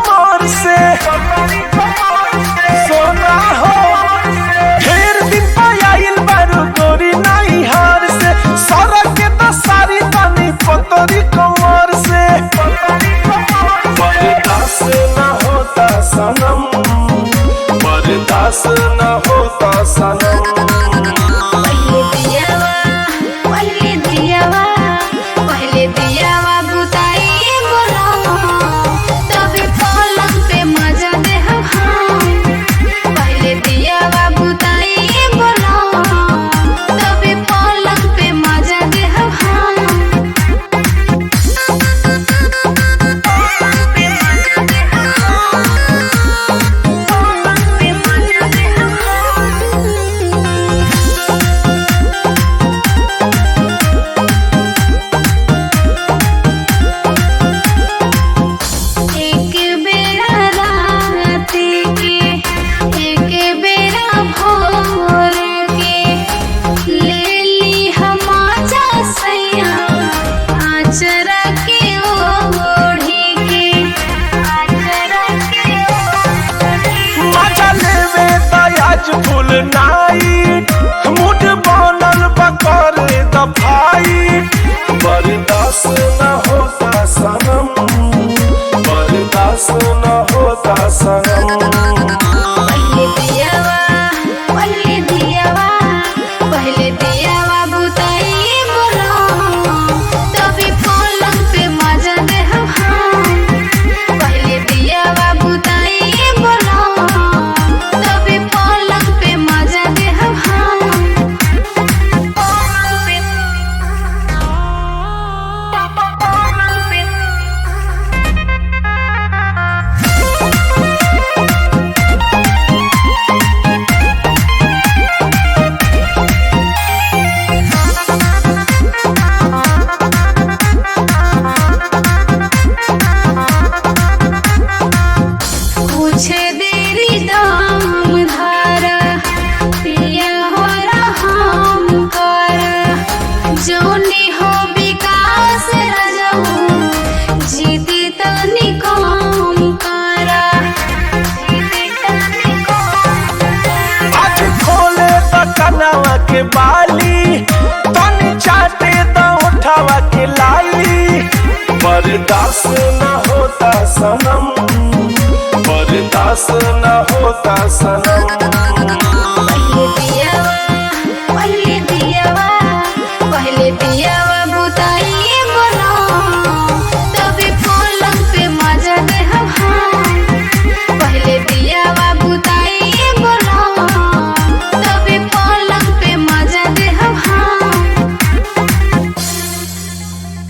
कमर से सोना हो ढेर दिन पायल बारू गोरी नहीं हार से सड़क के तो सारी तनी पतरी कमर से बर्दाश्त न होता सनम, बर्दाश्त न होता सनम। फुल नाइट मुड बनल बकर दफाई बर्दाश्त न होता सनम, बर्दाश्त न होता सनम। कनवा के बाली तनी चाटे द उठावा के लाली बर्दाश्त न होता सनम, बर्दाश्त न होता सनम।